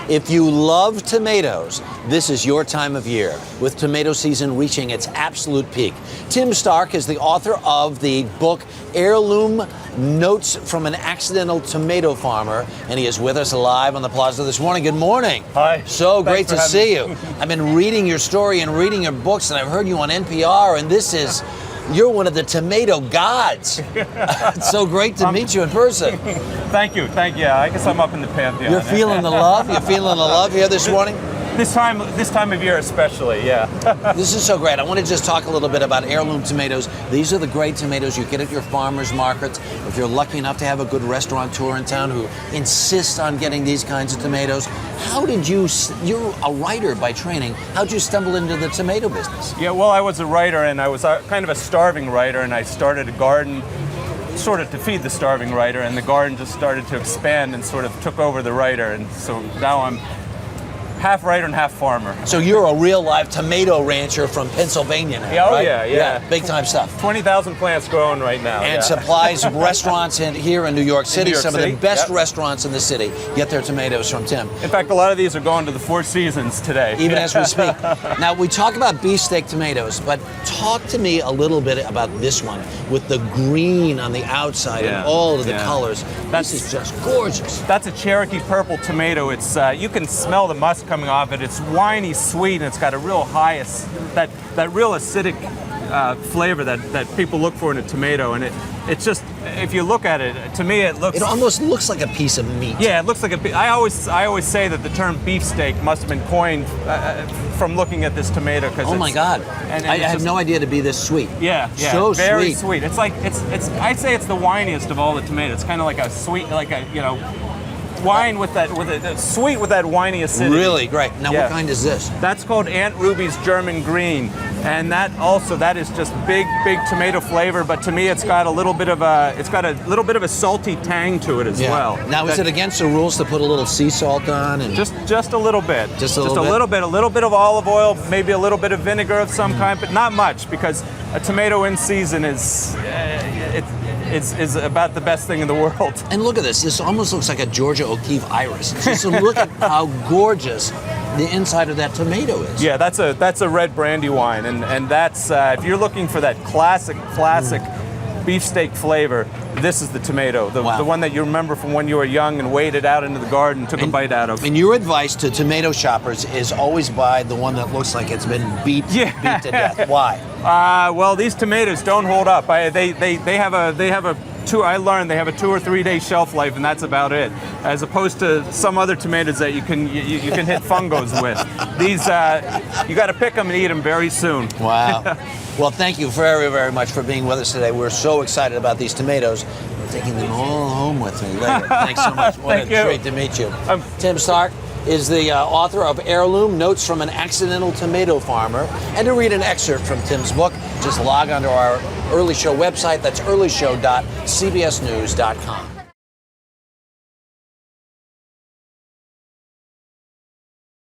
If you love tomatoes, this is your time of year, with tomato season reaching its absolute peak. Tim Stark is the author of the book Heirloom, Notes from an Accidental Tomato Farmer, and he is with us live on the plaza this morning. Good morning. Hi. So great to Thanks for see having you. me. I've been reading your story and reading your books, and I've heard you on NPR, and you're one of the tomato gods. It's so great to meet you in person. Thank you. Yeah, I guess I'm up in the pantheon. You're feeling the love? You're feeling the love here this morning? This time of year especially, yeah. This is so great. I want to just talk a little bit about heirloom tomatoes. These are the great tomatoes you get at your farmers markets. If you're lucky enough to have a good restaurateur in town who insists on getting these kinds of tomatoes, you're a writer by training, how'd you stumble into the tomato business? Yeah, well, I was a writer, and I was kind of a starving writer, and I started a garden sort of to feed the starving writer, and the garden just started to expand and sort of took over the writer, and so now I'm half writer and half farmer. So you're a real live tomato rancher from Pennsylvania now, Yeah, oh right? yeah. Big time stuff. 20,000 plants growing right now. And yeah. supplies restaurants here in New York City. New York Some of City, the best yep. restaurants in the city get their tomatoes from Tim. In fact, a lot of these are going to the Four Seasons today. Even as we speak. Now, we talk about beefsteak tomatoes, but talk to me a little bit about this one with the green on the outside and all of the colors. This is just gorgeous. That's a Cherokee Purple tomato. It's you can smell the musk coming off it. It's winey, sweet, and it's got a real that real acidic flavor that people look for in a tomato. And it's just, if you look at it, to me it almost looks like a piece of meat. Yeah, it looks like I always say that the term beefsteak must have been coined from looking at this tomato. Oh my God! And I had no idea to be this sweet. Yeah, so very sweet. It's like it's I'd say it's the winiest of all the tomatoes. It's kind of like a sweet, like a wine with a sweet with that winey acidity. Really great. Now, what kind is this? That's called Aunt Ruby's German Green, and that is just big tomato flavor. But to me, it's got a little bit of a salty tang to it as well. Now, is it against the rules to put a little sea salt on? And just a little bit. Just a little bit of olive oil, maybe a little bit of vinegar of some kind, but not much, because a tomato in season is about the best thing in the world. And look at this. This almost looks like a Georgia O'Keeffe iris. Just look at how gorgeous the inside of that tomato is. Yeah, that's a red brandy wine, and that's if you're looking for that classic beefsteak flavor, this is the tomato, the one that you remember from when you were young and waded out into the garden and took a bite out of. And your advice to tomato shoppers is always buy the one that looks like it's been beat to death. Why? Well, these tomatoes don't hold up. They have a 2 or 3 day shelf life, and that's about it. As opposed to some other tomatoes that you can hit fungos with. These you got to pick them and eat them very soon. Wow. Well, thank you very, very much for being with us today. We're so excited about these tomatoes. We're taking them all home with me later. Thanks so much. What a treat to meet you. Tim Stark is the author of Heirloom, Notes from an Accidental Tomato Farmer. And to read an excerpt from Tim's book, just log onto our Early Show website. That's earlyshow.cbsnews.com.